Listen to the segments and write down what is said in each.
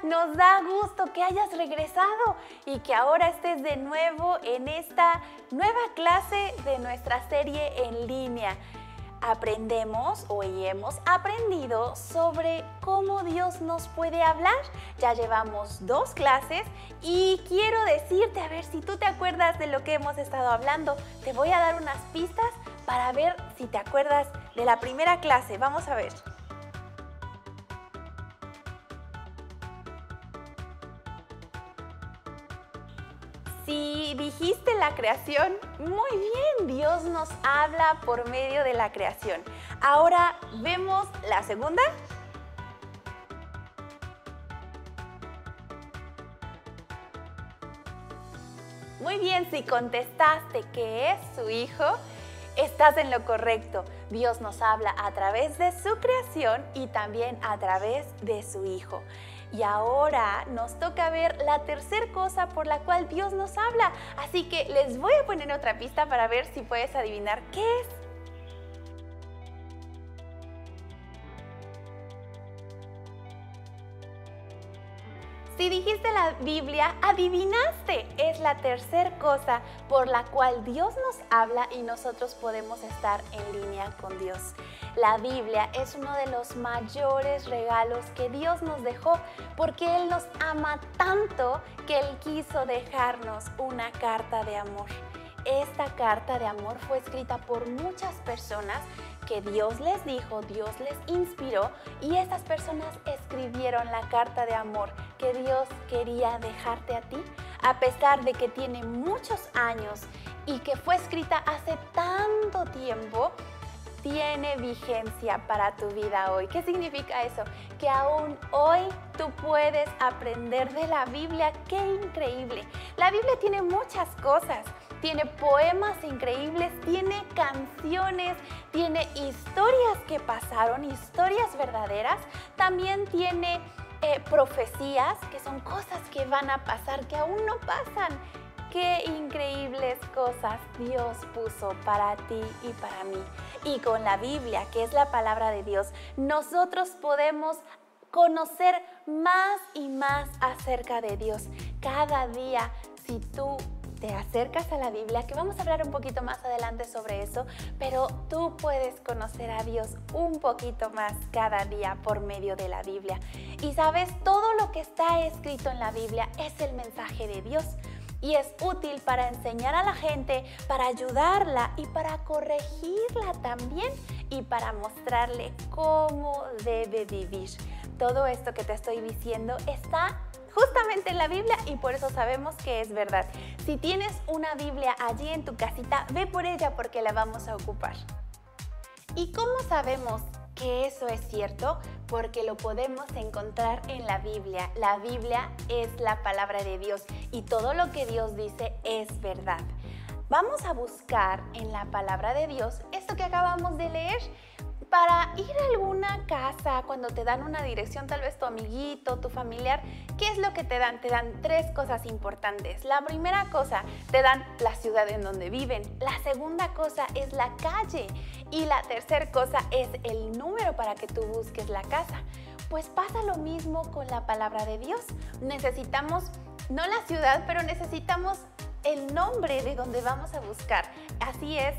Nos da gusto que hayas regresado y que ahora estés de nuevo en esta nueva clase de nuestra serie en línea. Aprendemos y hemos aprendido sobre cómo Dios nos puede hablar. Ya llevamos 2 clases y quiero decirte, a ver si tú te acuerdas de lo que hemos estado hablando. Te voy a dar unas pistas para ver si te acuerdas de la primera clase. Vamos a ver. Si dijiste la creación, muy bien, Dios nos habla por medio de la creación. Ahora vemos la segunda. Muy bien, si contestaste que es su hijo, estás en lo correcto. Dios nos habla a través de su creación y también a través de su hijo. Y ahora nos toca ver la tercera cosa por la cual Dios nos habla. Así que les voy a poner otra pista para ver si puedes adivinar qué es. Si dijiste la Biblia, adivinaste. Es la tercera cosa por la cual Dios nos habla y nosotros podemos estar en línea con Dios. La Biblia es uno de los mayores regalos que Dios nos dejó porque Él nos ama tanto que Él quiso dejarnos una carta de amor. Esta carta de amor fue escrita por muchas personas que Dios les dijo, Dios les inspiró y estas personas escribieron la carta de amor que Dios quería dejarte a ti, a pesar de que tiene muchos años y que fue escrita hace tanto tiempo. Tiene vigencia para tu vida hoy. ¿Qué significa eso? Que aún hoy tú puedes aprender de la Biblia. ¡Qué increíble! La Biblia tiene muchas cosas. Tiene poemas increíbles, tiene canciones, tiene historias que pasaron, historias verdaderas. También tiene profecías, que son cosas que van a pasar, que aún no pasan. ¡Qué increíbles cosas Dios puso para ti y para mí! Y con la Biblia, que es la palabra de Dios, nosotros podemos conocer más y más acerca de Dios. Cada día, si tú te acercas a la Biblia, que vamos a hablar un poquito más adelante sobre eso, pero tú puedes conocer a Dios un poquito más cada día por medio de la Biblia. Y sabes, todo lo que está escrito en la Biblia es el mensaje de Dios. Y es útil para enseñar a la gente, para ayudarla y para corregirla también y para mostrarle cómo debe vivir. Todo esto que te estoy diciendo está justamente en la Biblia y por eso sabemos que es verdad. Si tienes una Biblia allí en tu casita, ve por ella porque la vamos a ocupar. ¿Y cómo sabemos que eso es cierto? Porque lo podemos encontrar en la Biblia. La Biblia es la palabra de Dios y todo lo que Dios dice es verdad. Vamos a buscar en la palabra de Dios esto que acabamos de leer. Para ir a alguna casa, cuando te dan una dirección, tal vez tu amiguito, tu familiar, ¿qué es lo que te dan? Te dan 3 cosas importantes. La primera cosa, te dan la ciudad en donde viven. La segunda cosa es la calle. Y la tercera cosa es el número para que tú busques la casa. Pues pasa lo mismo con la palabra de Dios. Necesitamos, no la ciudad, pero necesitamos el nombre de donde vamos a buscar. Así es,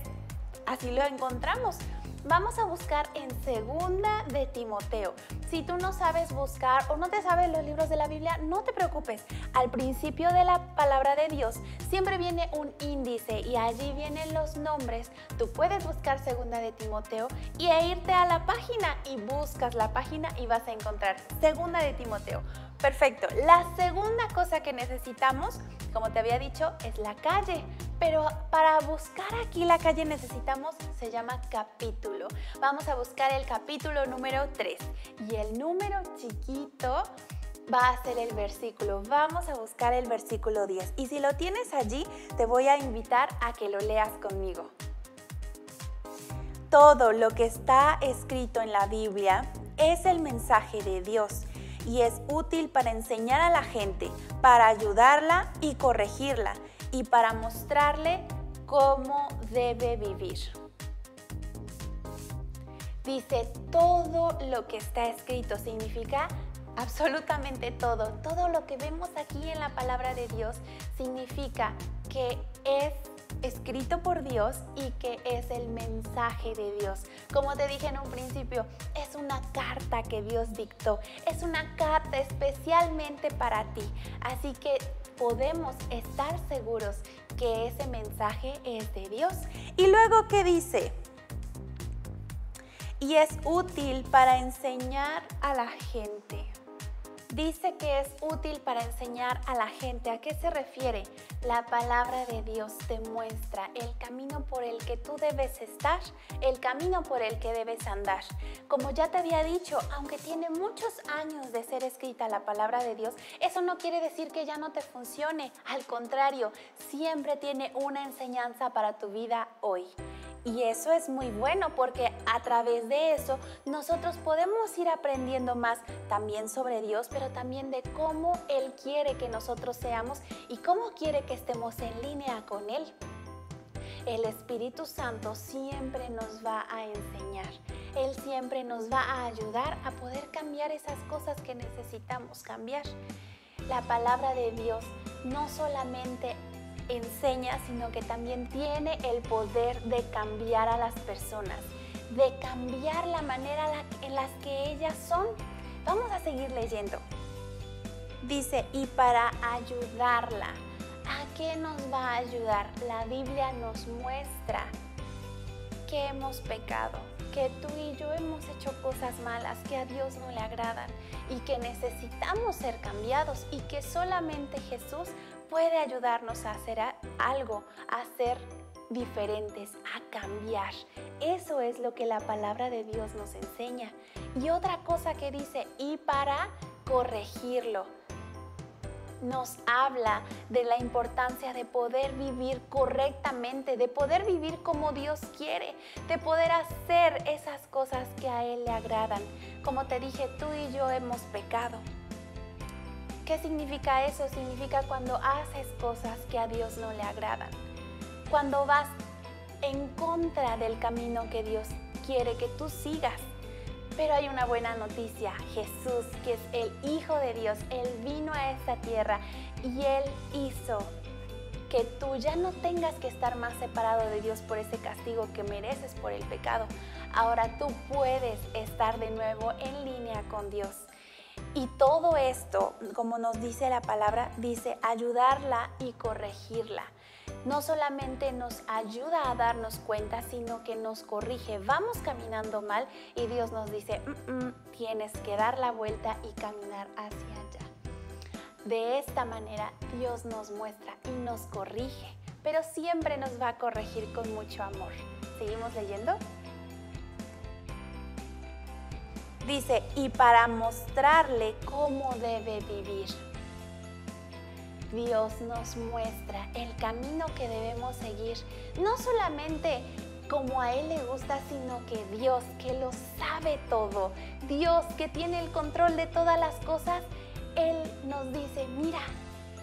así lo encontramos. Vamos a buscar en Segunda de Timoteo. Si tú no sabes buscar o no te sabes los libros de la Biblia, no te preocupes. Al principio de la palabra de Dios siempre viene un índice y allí vienen los nombres. Tú puedes buscar Segunda de Timoteo e irte a la página y buscas la página y vas a encontrar Segunda de Timoteo. Perfecto. La segunda cosa que necesitamos, como te había dicho, es la calle. Pero para buscar aquí la calle necesitamos, se llama capítulo. Vamos a buscar el capítulo número 3 y el número chiquito va a ser el versículo. Vamos a buscar el versículo 10 y si lo tienes allí te voy a invitar a que lo leas conmigo. Todo lo que está escrito en la Biblia es el mensaje de Dios y es útil para enseñar a la gente, para ayudarla y corregirla y para mostrarle cómo debe vivir. Dice todo lo que está escrito, significa absolutamente todo. Todo lo que vemos aquí en la palabra de Dios significa que es escrito por Dios y que es el mensaje de Dios. Como te dije en un principio, es una carta que Dios dictó, es una carta especialmente para ti. Así que podemos estar seguros que ese mensaje es de Dios. Y luego, ¿qué dice? Y es útil para enseñar a la gente. Dice que es útil para enseñar a la gente. ¿A qué se refiere? La palabra de Dios te muestra el camino por el que tú debes estar, el camino por el que debes andar. Como ya te había dicho, aunque tiene muchos años de ser escrita la palabra de Dios, eso no quiere decir que ya no te funcione. Al contrario, siempre tiene una enseñanza para tu vida hoy. Y eso es muy bueno porque a través de eso nosotros podemos ir aprendiendo más también sobre Dios, pero también de cómo Él quiere que nosotros seamos y cómo quiere que estemos en línea con Él. El Espíritu Santo siempre nos va a enseñar. Él siempre nos va a ayudar a poder cambiar esas cosas que necesitamos cambiar. La palabra de Dios no solamente enseña, sino que también tiene el poder de cambiar a las personas, de cambiar la manera en las que ellas son. Vamos a seguir leyendo. Dice, y para ayudarla. ¿A qué nos va a ayudar? La Biblia nos muestra que hemos pecado, que tú y yo hemos hecho cosas malas que a Dios no le agradan y que necesitamos ser cambiados y que solamente Jesús puede ayudarnos a hacer algo, a ser diferentes, a cambiar. Eso es lo que la palabra de Dios nos enseña. Y otra cosa que dice, y para corregirlo. Nos habla de la importancia de poder vivir correctamente, de poder vivir como Dios quiere, de poder hacer esas cosas que a Él le agradan. Como te dije, tú y yo hemos pecado. ¿Qué significa eso? Significa cuando haces cosas que a Dios no le agradan. Cuando vas en contra del camino que Dios quiere que tú sigas. Pero hay una buena noticia. Jesús, que es el Hijo de Dios, Él vino a esta tierra y Él hizo que tú ya no tengas que estar más separado de Dios por ese castigo que mereces por el pecado. Ahora tú puedes estar de nuevo en línea con Dios. Y todo esto, como nos dice la palabra, dice ayudarla y corregirla. No solamente nos ayuda a darnos cuenta, sino que nos corrige. Vamos caminando mal y Dios nos dice, tienes que dar la vuelta y caminar hacia allá. De esta manera Dios nos muestra y nos corrige, pero siempre nos va a corregir con mucho amor. ¿Seguimos leyendo? Dice, y para mostrarle cómo debe vivir. Dios nos muestra el camino que debemos seguir, no solamente como a Él le gusta, sino que Dios, que lo sabe todo, Dios que tiene el control de todas las cosas, Él nos dice, mira,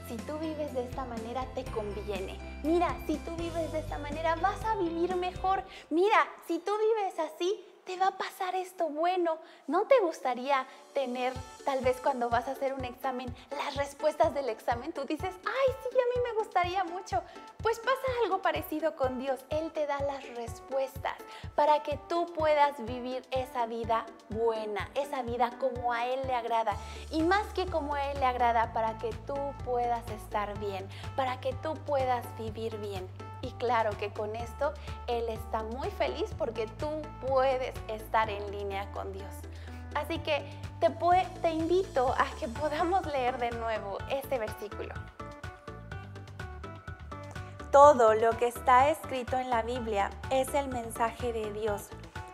si tú vives de esta manera te conviene. Mira, si tú vives de esta manera vas a vivir mejor. Mira, si tú vives así, te va a pasar esto bueno. ¿No te gustaría tener, tal vez cuando vas a hacer un examen, las respuestas del examen? Tú dices, ay, sí, a mí me gustaría mucho. Pues pasa algo parecido con Dios. Él te da las respuestas para que tú puedas vivir esa vida buena, esa vida como a Él le agrada. Y más que como a Él le agrada, para que tú puedas estar bien, para que tú puedas vivir bien. Y claro que con esto Él está muy feliz porque tú puedes estar en línea con Dios. Así que te invito a que podamos leer de nuevo este versículo. Todo lo que está escrito en la Biblia es el mensaje de Dios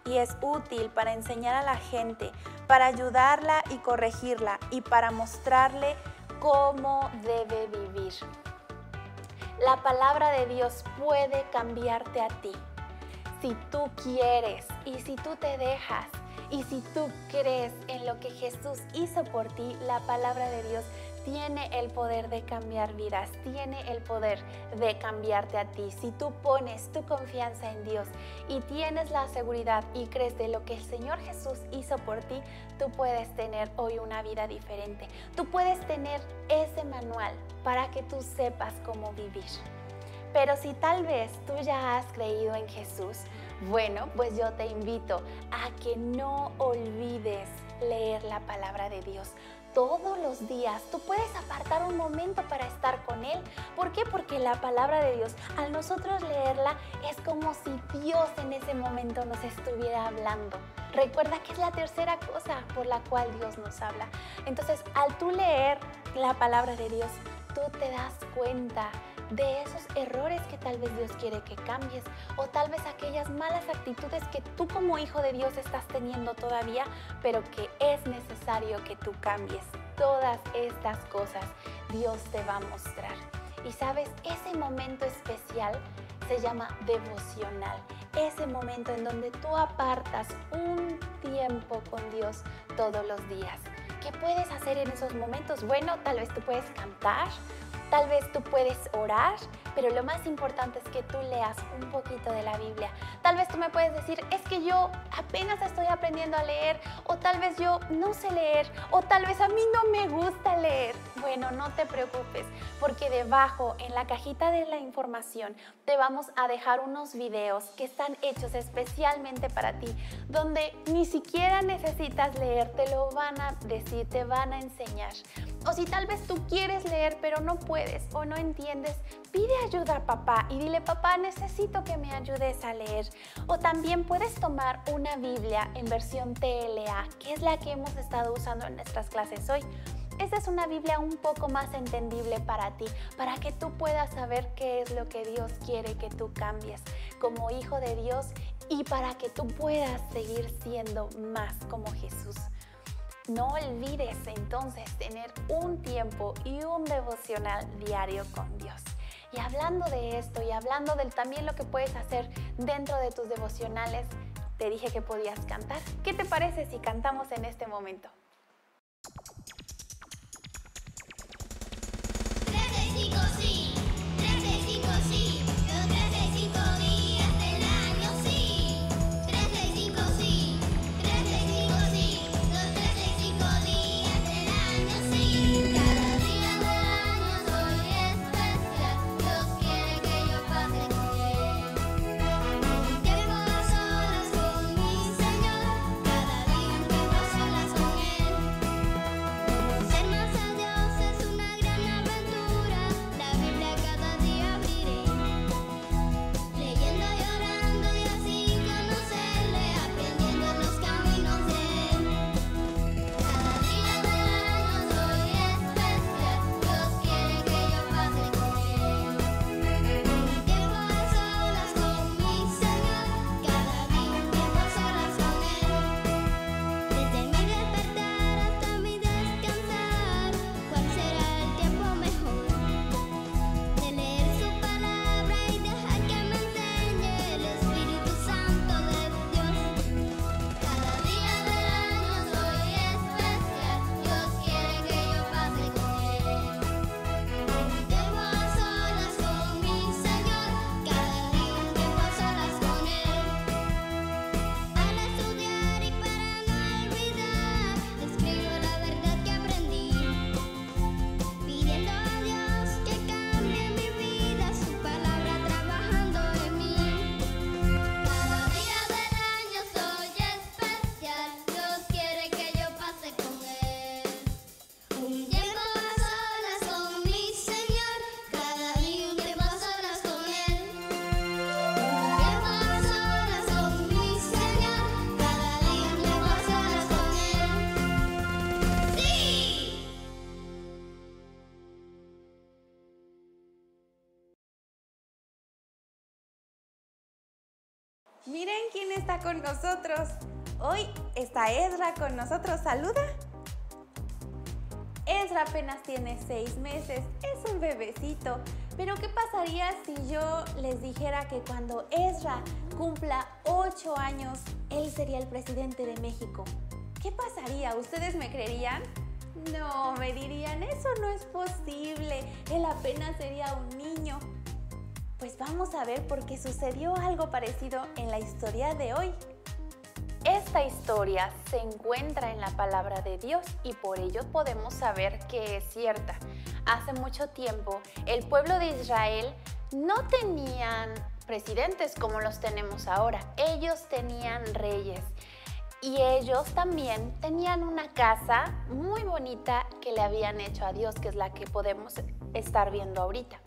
y es útil para enseñar a la gente, para ayudarla y corregirla y para mostrarle cómo debe vivir. La palabra de Dios puede cambiarte a ti. Si tú quieres y si tú te dejas y si tú crees en lo que Jesús hizo por ti, la palabra de Dios tiene el poder de cambiar vidas, tiene el poder de cambiarte a ti. Si tú pones tu confianza en Dios y tienes la seguridad y crees de lo que el Señor Jesús hizo por ti, tú puedes tener hoy una vida diferente. Tú puedes tener ese manual para que tú sepas cómo vivir. Pero si tal vez tú ya has creído en Jesús, bueno, pues yo te invito a que no olvides leer la palabra de Dios. Todos los días tú puedes apartar un momento para estar con Él. ¿Por qué? Porque la palabra de Dios, al nosotros leerla, es como si Dios en ese momento nos estuviera hablando. Recuerda que es la tercera cosa por la cual Dios nos habla. Entonces, al tú leer la palabra de Dios, tú te das cuenta de esos errores que tal vez Dios quiere que cambies, o tal vez aquellas malas actitudes que tú como hijo de Dios estás teniendo todavía, pero que es necesario que tú cambies. Todas estas cosas Dios te va a mostrar. Y sabes, ese momento especial se llama devocional. Ese momento en donde tú apartas un tiempo con Dios todos los días. ¿Qué puedes hacer en esos momentos? Bueno, tal vez tú puedes cantar, tal vez tú puedes orar, pero lo más importante es que tú leas un poquito de la Biblia. Tal vez tú me puedes decir, es que yo apenas estoy aprendiendo a leer, o tal vez yo no sé leer, o tal vez a mí no me gusta leer. Bueno, no te preocupes, porque debajo en la cajita de la información te vamos a dejar unos videos que están hechos especialmente para ti, donde ni siquiera necesitas leer, te lo van a decir, te van a enseñar. O si tal vez tú quieres leer pero no puedes o no entiendes, pide ayuda a papá y dile, papá, necesito que me ayudes a leer. O también puedes tomar una Biblia en versión TLA, que es la que hemos estado usando en nuestras clases hoy. Esta es una Biblia un poco más entendible para ti, para que tú puedas saber qué es lo que Dios quiere que tú cambies como hijo de Dios y para que tú puedas seguir siendo más como Jesús. No olvides entonces tener un tiempo y un devocional diario con Dios. Y hablando de esto y hablando de también lo que puedes hacer dentro de tus devocionales, te dije que podías cantar. ¿Qué te parece si cantamos en este momento? 365 sí, 365 sí, los 365 días del año sí, 365 sí, 365 sí, los 365 días del año sí. Cada día del año soy especial, Dios quiere que yo pase con Él. Tiempo a solas con mi Señor, cada día un tiempo a solas con Él. Ser más a Dios es una gran aventura, la Biblia cada día abriré, leyendo y orando y así conocerle, aprendiendo los caminos de Él. Cada día del año soy especial, Dios quiere que yo pase con Él. Tiempo a solas con mi Señor, cada día un tiempo a solas con Él. Desde mi despertar hasta mi descansar, ¿cuál será el tiempo mejor? De leer su palabra y dejar que me enseñe el Espíritu Santo de Dios. Cada día del año soy especial, Dios quiere que yo pase con Él. Tiempo a solas con mi Señor, cada día un tiempo a solas con Él. Al estudiar y para no olvidar, escribo la verdad que aprendí, pidiendo a Dios que cambie mi vida, su palabra trabajando en mí. Cada día del año soy especial, Dios quiere que yo pase con Él. Un tiempo a solas con mi Señor, cada día un tiempo a solas con Él. Un tiempo a solas con mi Señor, cada día un tiempo a solas con Él. ¡Sí! Miren quién está con nosotros. Hoy está Ezra con nosotros. Saluda. Ezra apenas tiene 6 meses, es un bebecito. Pero ¿qué pasaría si yo les dijera que cuando Ezra cumpla 8 años, él sería el presidente de México? ¿Qué pasaría? ¿Ustedes me creerían? No, me dirían, eso no es posible, él apenas sería un niño. Pues vamos a ver por qué sucedió algo parecido en la historia de hoy. Esta historia se encuentra en la palabra de Dios y por ello podemos saber que es cierta. Hace mucho tiempo, el pueblo de Israel no tenían presidentes como los tenemos ahora. Ellos tenían reyes y ellos también tenían una casa muy bonita que le habían hecho a Dios, que es la que podemos estar viendo ahorita.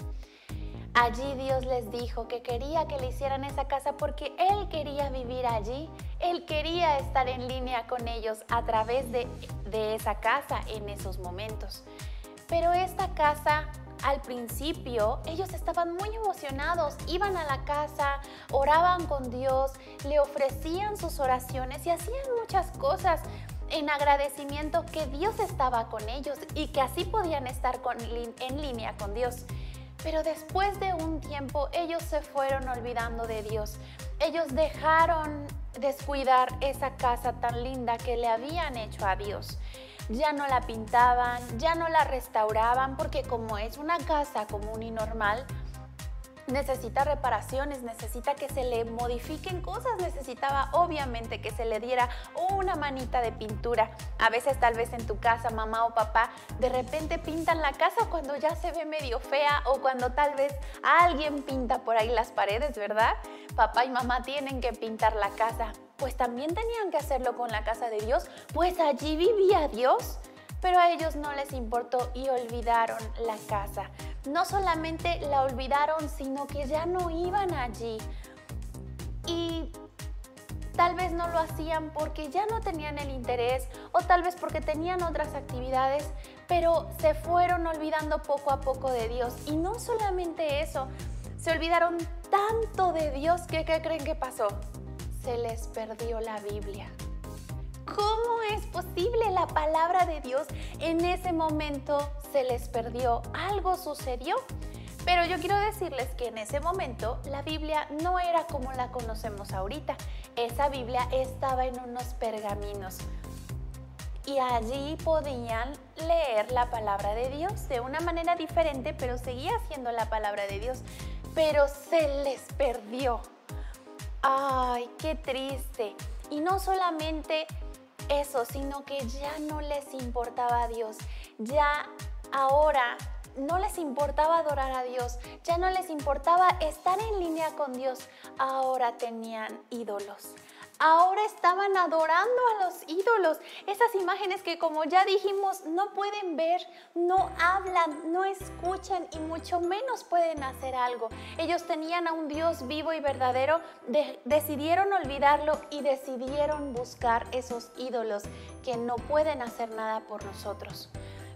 Allí Dios les dijo que quería que le hicieran esa casa porque Él quería vivir allí. Él quería estar en línea con ellos a través de esa casa en esos momentos. Pero esta casa, al principio, ellos estaban muy emocionados. Iban a la casa, oraban con Dios, le ofrecían sus oraciones y hacían muchas cosas en agradecimiento que Dios estaba con ellos y que así podían estar en línea con Dios. Pero después de un tiempo ellos se fueron olvidando de Dios. Ellos dejaron descuidar esa casa tan linda que le habían hecho a Dios. Ya no la pintaban, ya no la restauraban, porque como es una casa común y normal, necesita reparaciones, necesita que se le modifiquen cosas, necesitaba obviamente que se le diera una manita de pintura. A veces tal vez en tu casa, mamá o papá, de repente pintan la casa cuando ya se ve medio fea o cuando tal vez alguien pinta por ahí las paredes, ¿verdad? Papá y mamá tienen que pintar la casa. Pues también tenían que hacerlo con la casa de Dios, pues allí vivía Dios. Pero a ellos no les importó y olvidaron la casa. No solamente la olvidaron, sino que ya no iban allí. Y tal vez no lo hacían porque ya no tenían el interés o tal vez porque tenían otras actividades, pero se fueron olvidando poco a poco de Dios. Y no solamente eso, se olvidaron tanto de Dios que ¿qué creen que pasó? Se les perdió la Biblia. ¿Cómo es posible? La palabra de Dios en ese momento se les perdió. Algo sucedió. Pero yo quiero decirles que en ese momento la Biblia no era como la conocemos ahorita. Esa Biblia estaba en unos pergaminos. Y allí podían leer la palabra de Dios de una manera diferente, pero seguía siendo la palabra de Dios. Pero se les perdió. ¡Ay, qué triste! Y no solamente eso, sino que ya no les importaba a Dios. Ya ahora no les importaba adorar a Dios. Ya no les importaba estar en línea con Dios. Ahora tenían ídolos. Ahora estaban adorando a los ídolos. Esas imágenes que, como ya dijimos, no pueden ver, no hablan, no escuchan y mucho menos pueden hacer algo. Ellos tenían a un Dios vivo y verdadero, decidieron olvidarlo y decidieron buscar esos ídolos que no pueden hacer nada por nosotros.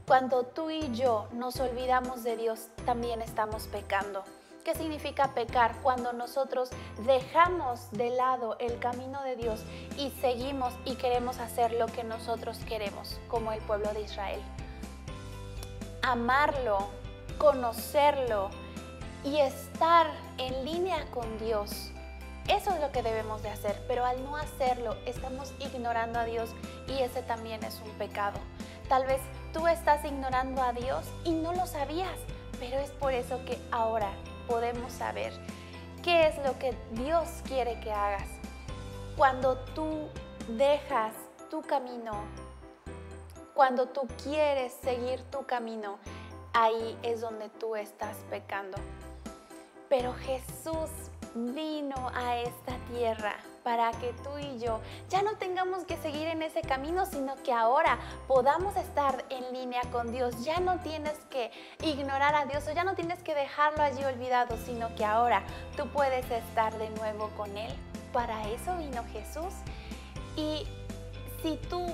Cuando tú y yo nos olvidamos de Dios, también estamos pecando. ¿Qué significa pecar? Cuando nosotros dejamos de lado el camino de Dios y seguimos y queremos hacer lo que nosotros queremos, como el pueblo de Israel. Amarlo, conocerlo y estar en línea con Dios. Eso es lo que debemos de hacer, pero al no hacerlo estamos ignorando a Dios y ese también es un pecado. Tal vez tú estás ignorando a Dios y no lo sabías, pero es por eso que ahora podemos saber qué es lo que Dios quiere que hagas. Cuando tú dejas tu camino, cuando tú quieres seguir tu camino, ahí es donde tú estás pecando. Pero Jesús vino a esta tierra para que tú y yo ya no tengamos que seguir en ese camino, sino que ahora podamos estar en línea con Dios. Ya no tienes que ignorar a Dios o ya no tienes que dejarlo allí olvidado, sino que ahora tú puedes estar de nuevo con Él. Para eso vino Jesús. Y si tú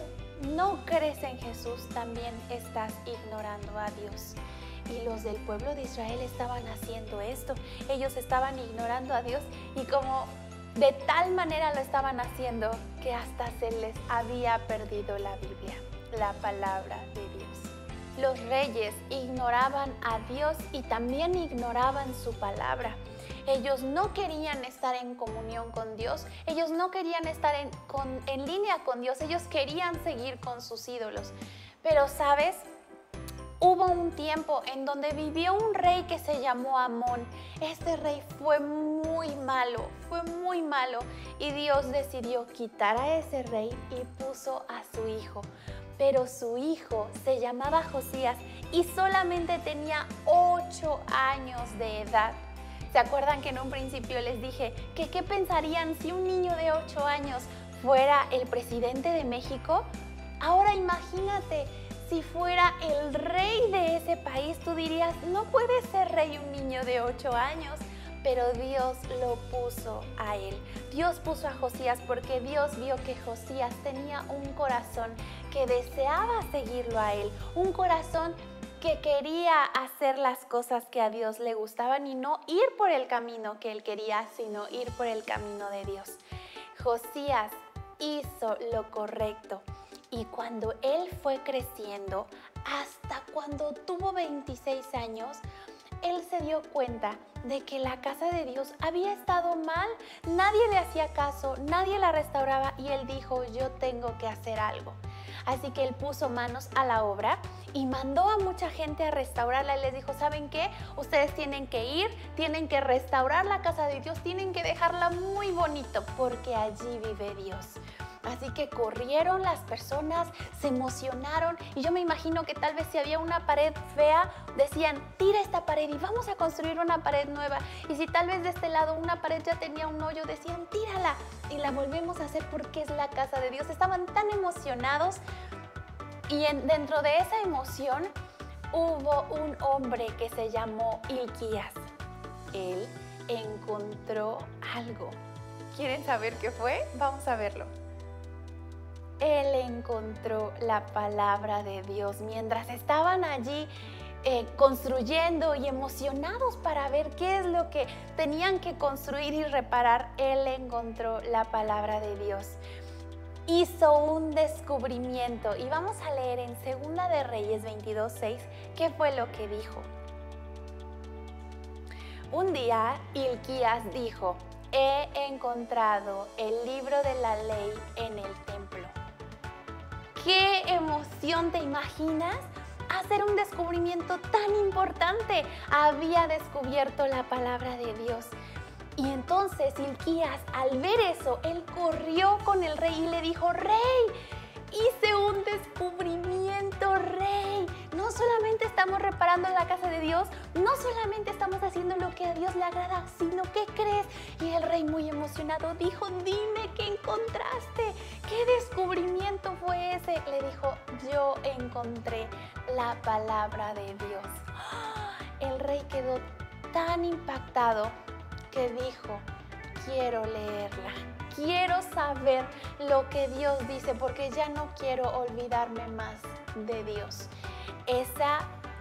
no crees en Jesús, también estás ignorando a Dios. Y los del pueblo de Israel estaban haciendo esto. Ellos estaban ignorando a Dios y como de tal manera lo estaban haciendo que hasta se les había perdido la Biblia, la palabra de Dios. Los reyes ignoraban a Dios y también ignoraban su palabra. Ellos no querían estar en comunión con Dios, ellos no querían estar en línea con Dios, ellos querían seguir con sus ídolos. Pero, ¿sabes? Hubo un tiempo en donde vivió un rey que se llamó Amón. Este rey fue muy malo y Dios decidió quitar a ese rey y puso a su hijo. Pero su hijo se llamaba Josías y solamente tenía 8 años de edad. ¿Se acuerdan que en un principio les dije que qué pensarían si un niño de 8 años fuera el presidente de México? Ahora imagínate, si fuera el rey de ese país, tú dirías, no puede ser rey un niño de 8 años. Pero Dios lo puso a él. Dios puso a Josías porque Dios vio que Josías tenía un corazón que deseaba seguirlo a él. Un corazón que quería hacer las cosas que a Dios le gustaban y no ir por el camino que él quería, sino ir por el camino de Dios. Josías hizo lo correcto. Y cuando él fue creciendo, hasta cuando tuvo 26 años, él se dio cuenta de que la casa de Dios había estado mal. Nadie le hacía caso, nadie la restauraba y él dijo, yo tengo que hacer algo. Así que él puso manos a la obra y mandó a mucha gente a restaurarla. Y les dijo, ¿saben qué? Ustedes tienen que ir, tienen que restaurar la casa de Dios, tienen que dejarla muy bonito porque allí vive Dios. Así que corrieron las personas, se emocionaron y yo me imagino que tal vez si había una pared fea, decían, tira esta pared y vamos a construir una pared nueva. Y si tal vez de este lado una pared ya tenía un hoyo, decían, tírala y la volvemos a hacer porque es la casa de Dios. Estaban tan emocionados y dentro de esa emoción hubo un hombre que se llamó Hilquías. Él encontró algo. ¿Quieren saber qué fue? Vamos a verlo. Él encontró la palabra de Dios mientras estaban allí construyendo y emocionados para ver qué es lo que tenían que construir y reparar. Él encontró la palabra de Dios. Hizo un descubrimiento y vamos a leer en 2 de Reyes 22:6 qué fue lo que dijo. Un día Hilquías dijo, he encontrado el libro de la ley en el templo. ¡Qué emoción! ¿Te imaginas? Hacer un descubrimiento tan importante. Había descubierto la palabra de Dios. Y entonces Hilquías, al ver eso, él corrió con el rey y le dijo, ¡Rey! Hice un descubrimiento, Rey. No solamente estamos reparando la casa de Dios, no solamente estamos haciendo lo que a Dios le agrada, sino ¿qué crees? Y el rey muy emocionado dijo, dime qué encontraste. ¿Qué descubrimiento fue ese? Le dijo, yo encontré la palabra de Dios. El rey quedó tan impactado que dijo, quiero leerla. Quiero saber lo que Dios dice porque ya no quiero olvidarme más de Dios.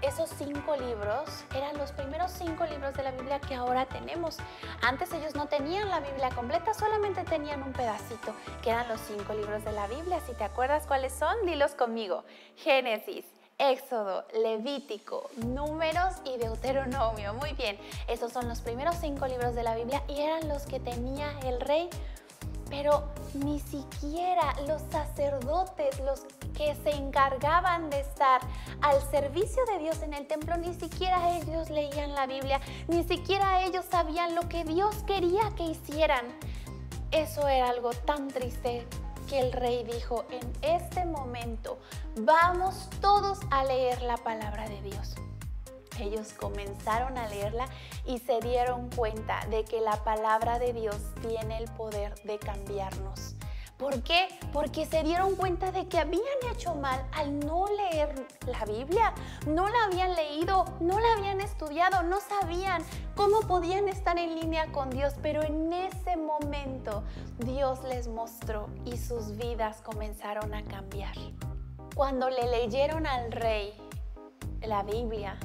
Esos 5 libros eran los primeros 5 libros de la Biblia que ahora tenemos. Antes ellos no tenían la Biblia completa, solamente tenían un pedacito, que eran los 5 libros de la Biblia. Si te acuerdas cuáles son, dilos conmigo. Génesis, Éxodo, Levítico, Números y Deuteronomio. Muy bien, esos son los primeros 5 libros de la Biblia y eran los que tenía el rey. Pero ni siquiera los sacerdotes, los que se encargaban de estar al servicio de Dios en el templo, ni siquiera ellos leían la Biblia, ni siquiera ellos sabían lo que Dios quería que hicieran. Eso era algo tan triste que el rey dijo, en este momento vamos todos a leer la palabra de Dios. Ellos comenzaron a leerla y se dieron cuenta de que la palabra de Dios tiene el poder de cambiarnos. ¿Por qué? Porque se dieron cuenta de que habían hecho mal al no leer la Biblia. No la habían leído, no la habían estudiado, no sabían cómo podían estar en línea con Dios. Pero en ese momento Dios les mostró y sus vidas comenzaron a cambiar. Cuando le leyeron al rey la Biblia,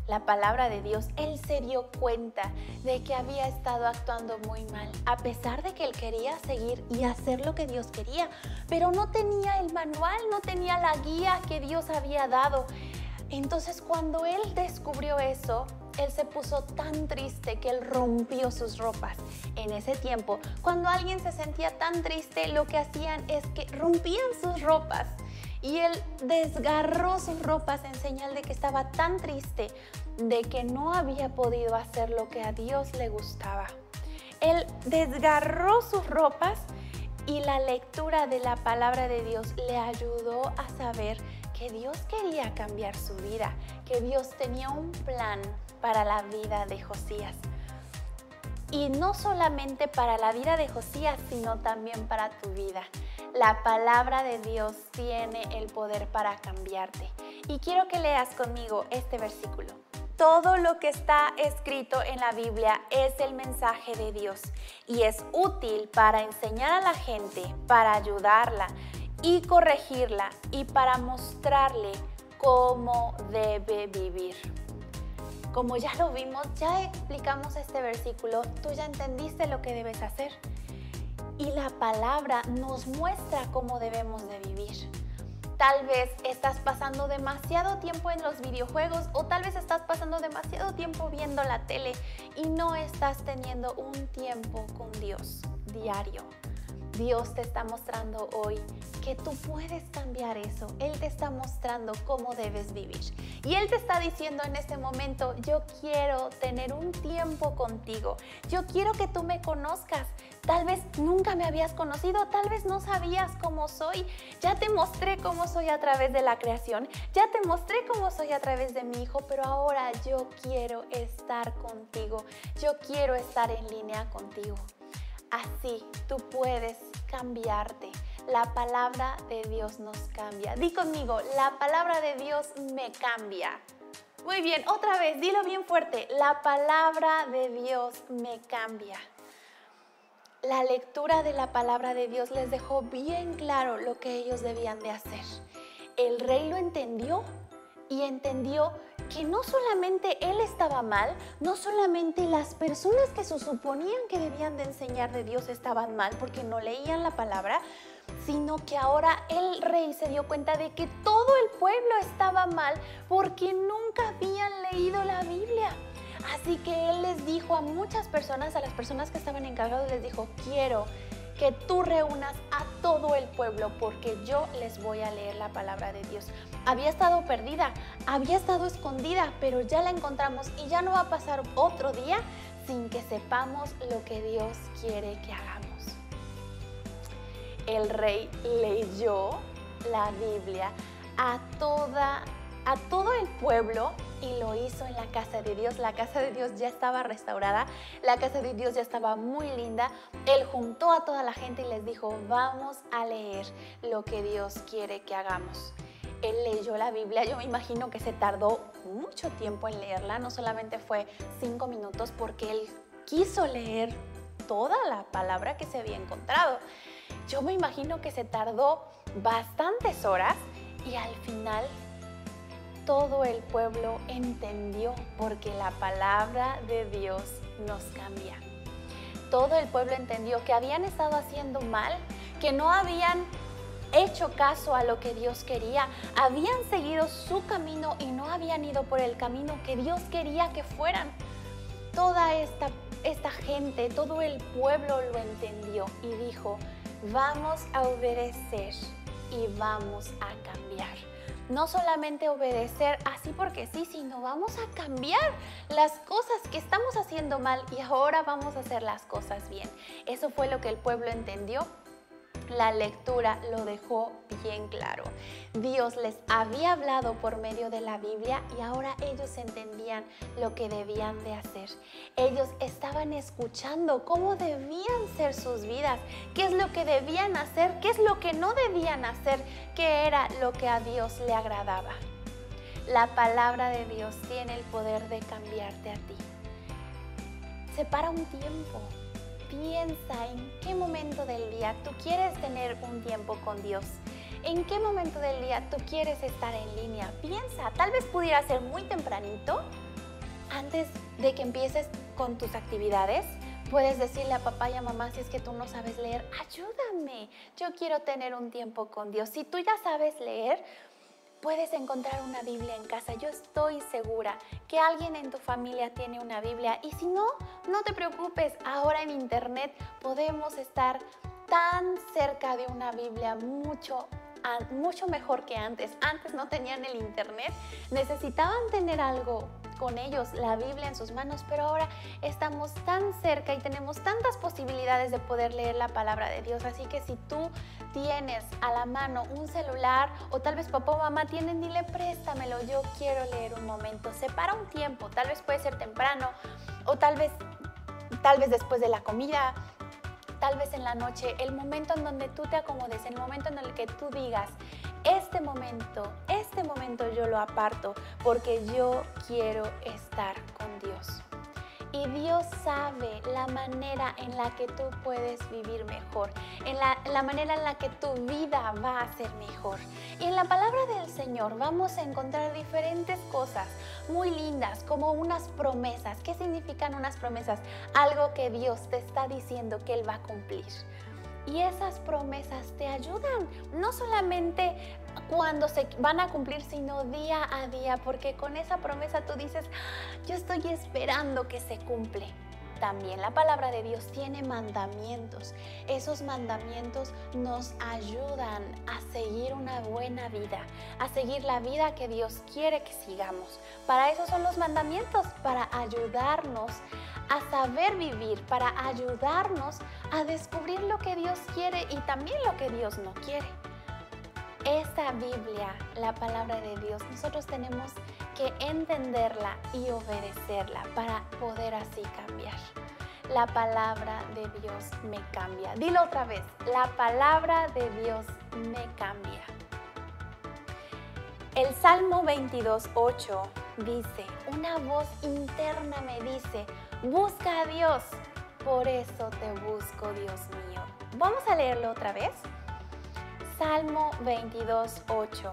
la palabra de Dios, él se dio cuenta de que había estado actuando muy mal, a pesar de que él quería seguir y hacer lo que Dios quería, pero no tenía el manual, no tenía la guía que Dios había dado. Entonces, cuando él descubrió eso, él se puso tan triste que él rompió sus ropas. En ese tiempo, cuando alguien se sentía tan triste, lo que hacían es que rompían sus ropas y él desgarró sus ropas en señal de que estaba tan triste de que no había podido hacer lo que a Dios le gustaba. Él desgarró sus ropas y la lectura de la palabra de Dios le ayudó a saber que Dios quería cambiar su vida, que Dios tenía un plan para la vida de Josías. Y no solamente para la vida de Josías, sino también para tu vida. La palabra de Dios tiene el poder para cambiarte. Y quiero que leas conmigo este versículo. Todo lo que está escrito en la Biblia es el mensaje de Dios y es útil para enseñar a la gente, para ayudarla y corregirla y para mostrarle cómo debe vivir. Como ya lo vimos, ya explicamos este versículo, tú ya entendiste lo que debes hacer. Y la palabra nos muestra cómo debemos de vivir. Tal vez estás pasando demasiado tiempo en los videojuegos o tal vez estás pasando demasiado tiempo viendo la tele y no estás teniendo un tiempo con Dios diario. Dios te está mostrando hoy que tú puedes cambiar eso. Él te está mostrando cómo debes vivir. Y Él te está diciendo en este momento, yo quiero tener un tiempo contigo. Yo quiero que tú me conozcas. Tal vez nunca me habías conocido, tal vez no sabías cómo soy. Ya te mostré cómo soy a través de la creación. Ya te mostré cómo soy a través de mi hijo, pero ahora yo quiero estar contigo. Yo quiero estar en línea contigo. Así tú puedes cambiarte. La palabra de Dios nos cambia. Di conmigo, la palabra de Dios me cambia. Muy bien, otra vez, dilo bien fuerte. La palabra de Dios me cambia. La lectura de la palabra de Dios les dejó bien claro lo que ellos debían de hacer. El rey lo entendió y entendió que no solamente él estaba mal, no solamente las personas que se suponían que debían de enseñar de Dios estaban mal porque no leían la palabra, sino que ahora el rey se dio cuenta de que todo el pueblo estaba mal porque nunca habían leído la Biblia. Así que él les dijo a muchas personas, a las personas que estaban encargadas, les dijo, quiero que tú reúnas a todo el pueblo porque yo les voy a leer la palabra de Dios. Había estado perdida, había estado escondida, pero ya la encontramos y ya no va a pasar otro día sin que sepamos lo que Dios quiere que hagamos. El rey leyó la Biblia a todo el pueblo y lo hizo en la casa de Dios. La casa de Dios ya estaba restaurada, la casa de Dios ya estaba muy linda. Él juntó a toda la gente y les dijo, vamos a leer lo que Dios quiere que hagamos. Él leyó la Biblia, yo me imagino que se tardó mucho tiempo en leerla, no solamente fue 5 minutos porque él quiso leer toda la palabra que se había encontrado. Yo me imagino que se tardó bastantes horas y al final todo el pueblo entendió porque la palabra de Dios nos cambia. Todo el pueblo entendió que habían estado haciendo mal, que no habían hecho caso a lo que Dios quería, habían seguido su camino y no habían ido por el camino que Dios quería que fueran. Toda esta gente, todo el pueblo lo entendió y dijo, vamos a obedecer y vamos a cambiar. No solamente obedecer así porque sí, sino vamos a cambiar las cosas que estamos haciendo mal y ahora vamos a hacer las cosas bien. Eso fue lo que el pueblo entendió. La lectura lo dejó bien claro. Dios les había hablado por medio de la Biblia y ahora ellos entendían lo que debían de hacer. Ellos estaban escuchando cómo debían ser sus vidas, qué es lo que debían hacer, qué es lo que no debían hacer, qué era lo que a Dios le agradaba. La palabra de Dios tiene el poder de cambiarte a ti. Separa un tiempo. Piensa en qué momento del día tú quieres tener un tiempo con Dios. ¿En qué momento del día tú quieres estar en línea? Piensa, tal vez pudiera ser muy tempranito, antes de que empieces con tus actividades. Puedes decirle a papá y a mamá, si es que tú no sabes leer, ayúdame, yo quiero tener un tiempo con Dios. Si tú ya sabes leer, puedes encontrar una Biblia en casa. Yo estoy segura que alguien en tu familia tiene una Biblia y si no, no te preocupes. Ahora en internet podemos estar tan cerca de una Biblia mucho mucho mejor que antes. Antes no tenían el internet, necesitaban tener algo con ellos, la Biblia en sus manos, pero ahora estamos tan cerca y tenemos tantas posibilidades de poder leer la palabra de Dios. Así que si tú tienes a la mano un celular, o tal vez papá o mamá tienen, dile préstamelo, yo quiero leer un momento. Separa un tiempo, tal vez puede ser temprano, o tal vez después de la comida, tal vez en la noche, el momento en donde tú te acomodes, el momento en el que tú digas, este momento yo lo aparto porque yo quiero estar con Dios. Y Dios sabe la manera en la que tú puedes vivir mejor, en la manera en la que tu vida va a ser mejor. Y en la palabra del Señor vamos a encontrar diferentes cosas muy lindas, como unas promesas. ¿Qué significan unas promesas? Algo que Dios te está diciendo que Él va a cumplir. Y esas promesas te ayudan, no solamente cuando se van a cumplir, sino día a día, porque con esa promesa tú dices, yo estoy esperando que se cumple. También la palabra de Dios tiene mandamientos. Esos mandamientos nos ayudan a seguir una buena vida, a seguir la vida que Dios quiere que sigamos. Para eso son los mandamientos, para ayudarnos a saber vivir, para ayudarnos a descubrir lo que Dios quiere y también lo que Dios no quiere. Esta Biblia, la palabra de Dios, nosotros tenemos que entenderla y obedecerla para poder así cambiar. La palabra de Dios me cambia. Dilo otra vez, la palabra de Dios me cambia. El Salmo 22:8 dice, una voz interna me dice, busca a Dios, por eso te busco, Dios mío. Vamos a leerlo otra vez. Salmo 22:8.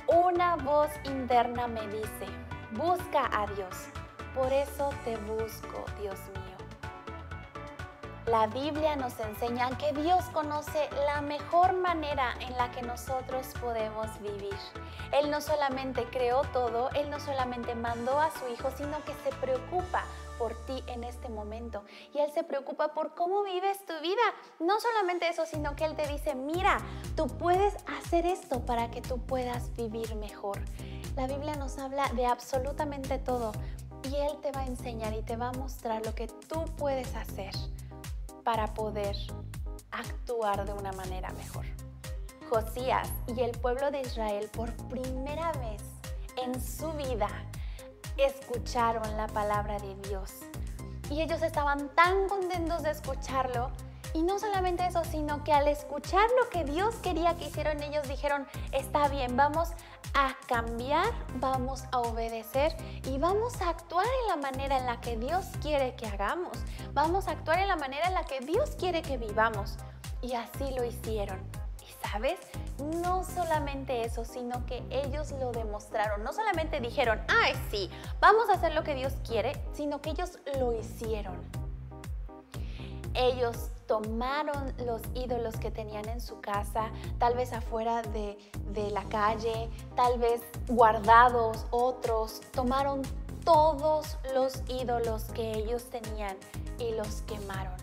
Una voz interna me dice, busca a Dios, por eso te busco, Dios mío. La Biblia nos enseña que Dios conoce la mejor manera en la que nosotros podemos vivir. Él no solamente creó todo, Él no solamente mandó a su Hijo, sino que se preocupa por ti en este momento. Y Él se preocupa por cómo vives tu vida. No solamente eso, sino que Él te dice, mira, tú puedes hacer esto para que tú puedas vivir mejor. La Biblia nos habla de absolutamente todo y Él te va a enseñar y te va a mostrar lo que tú puedes hacer para poder actuar de una manera mejor. Josías y el pueblo de Israel por primera vez en su vida escucharon la palabra de Dios. Y ellos estaban tan contentos de escucharlo. Y no solamente eso, sino que al escuchar lo que Dios quería que hicieran, ellos dijeron, está bien, vamos a cambiar, vamos a obedecer y vamos a actuar en la manera en la que Dios quiere que hagamos. Vamos a actuar en la manera en la que Dios quiere que vivamos. Y así lo hicieron. Y ¿sabes? No solamente eso, sino que ellos lo demostraron. No solamente dijeron, ay sí, vamos a hacer lo que Dios quiere, sino que ellos lo hicieron. Ellos tomaron los ídolos que tenían en su casa, tal vez afuera de la calle, tal vez guardados otros, tomaron todos los ídolos que ellos tenían y los quemaron.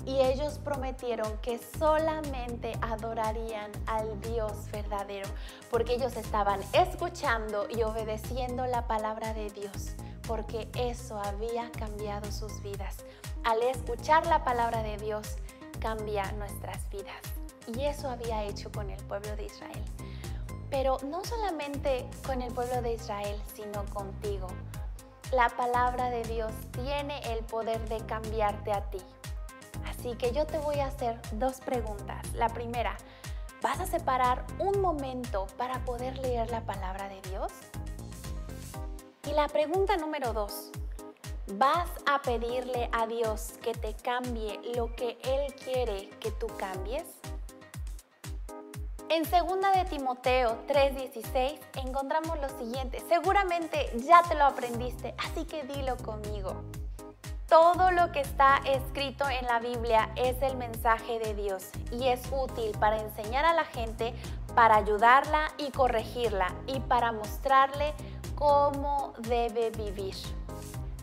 Y ellos prometieron que solamente adorarían al Dios verdadero, porque ellos estaban escuchando y obedeciendo la palabra de Dios, porque eso había cambiado sus vidas. Al escuchar la palabra de Dios, cambia nuestras vidas. Y eso había hecho con el pueblo de Israel. Pero no solamente con el pueblo de Israel, sino contigo. La palabra de Dios tiene el poder de cambiarte a ti. Así que yo te voy a hacer dos preguntas. La primera, ¿vas a separar un momento para poder leer la palabra de Dios? Y la pregunta número 2, ¿vas a pedirle a Dios que te cambie lo que Él quiere que tú cambies? En 2 de Timoteo 3:16 encontramos lo siguiente. Seguramente ya te lo aprendiste, así que dilo conmigo. Todo lo que está escrito en la Biblia es el mensaje de Dios y es útil para enseñar a la gente, para ayudarla y corregirla y para mostrarle cómo debe vivir.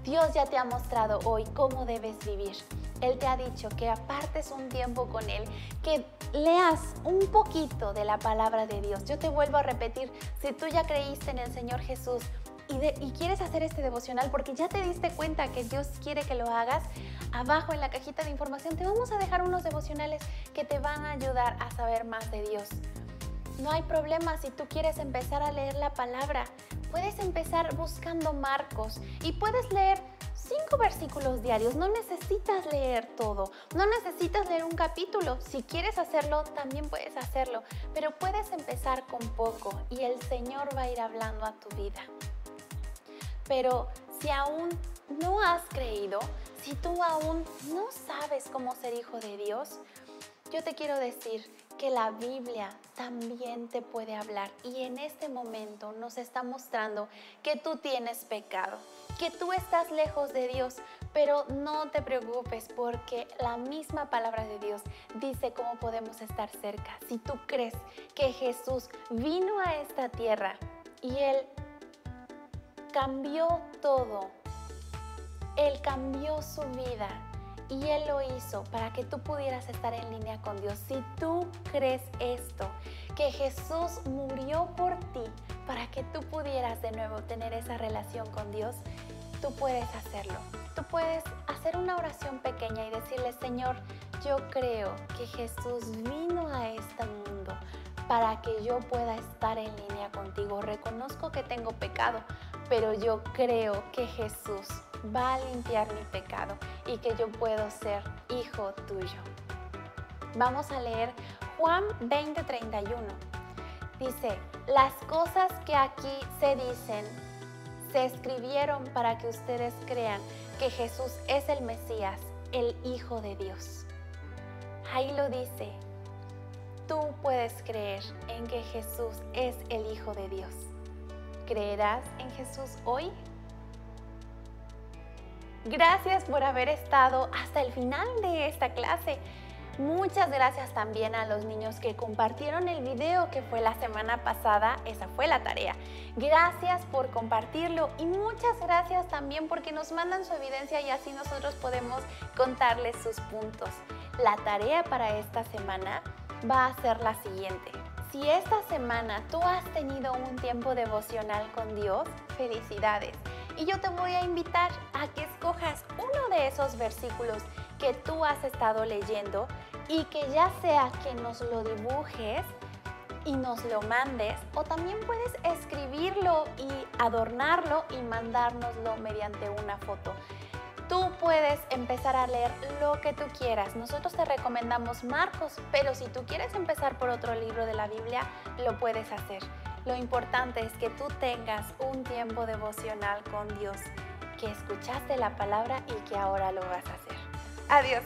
Dios ya te ha mostrado hoy cómo debes vivir. Él te ha dicho que apartes un tiempo con Él, que leas un poquito de la palabra de Dios. Yo te vuelvo a repetir, si tú ya creíste en el Señor Jesús y quieres hacer este devocional porque ya te diste cuenta que Dios quiere que lo hagas, abajo en la cajita de información te vamos a dejar unos devocionales que te van a ayudar a saber más de Dios. No hay problema si tú quieres empezar a leer la palabra. Puedes empezar buscando Marcos y puedes leer 5 versículos diarios. No necesitas leer todo, no necesitas leer un capítulo. Si quieres hacerlo, también puedes hacerlo, pero puedes empezar con poco y el Señor va a ir hablando a tu vida. Pero si aún no has creído, si tú aún no sabes cómo ser hijo de Dios, yo te quiero decir que la Biblia también te puede hablar y en este momento nos está mostrando que tú tienes pecado, que tú estás lejos de Dios, pero no te preocupes porque la misma palabra de Dios dice cómo podemos estar cerca. Si tú crees que Jesús vino a esta tierra y Él cambió todo, Él cambió su vida, y Él lo hizo para que tú pudieras estar en línea con Dios. Si tú crees esto, que Jesús murió por ti para que tú pudieras de nuevo tener esa relación con Dios, tú puedes hacerlo. Tú puedes hacer una oración pequeña y decirle, Señor, yo creo que Jesús vino a este mundo para que yo pueda estar en línea contigo. Reconozco que tengo pecado, pero yo creo que Jesús va a limpiar mi pecado y que yo puedo ser hijo tuyo. Vamos a leer Juan 20:31. Dice, las cosas que aquí se dicen se escribieron para que ustedes crean que Jesús es el Mesías, el Hijo de Dios. Ahí lo dice. Tú puedes creer en que Jesús es el Hijo de Dios. ¿Creerás en Jesús hoy? Gracias por haber estado hasta el final de esta clase. Muchas gracias también a los niños que compartieron el video que fue la semana pasada. Esa fue la tarea. Gracias por compartirlo y muchas gracias también porque nos mandan su evidencia y así nosotros podemos contarles sus puntos. La tarea para esta semana va a ser la siguiente. Si esta semana tú has tenido un tiempo devocional con Dios, felicidades. Y yo te voy a invitar a que escojas uno de esos versículos que tú has estado leyendo y que ya sea que nos lo dibujes y nos lo mandes, o también puedes escribirlo y adornarlo y mandárnoslo mediante una foto. Tú puedes empezar a leer lo que tú quieras. Nosotros te recomendamos Marcos, pero si tú quieres empezar por otro libro de la Biblia, lo puedes hacer. Lo importante es que tú tengas un tiempo devocional con Dios, que escuchaste la palabra y que ahora lo vas a hacer. Adiós.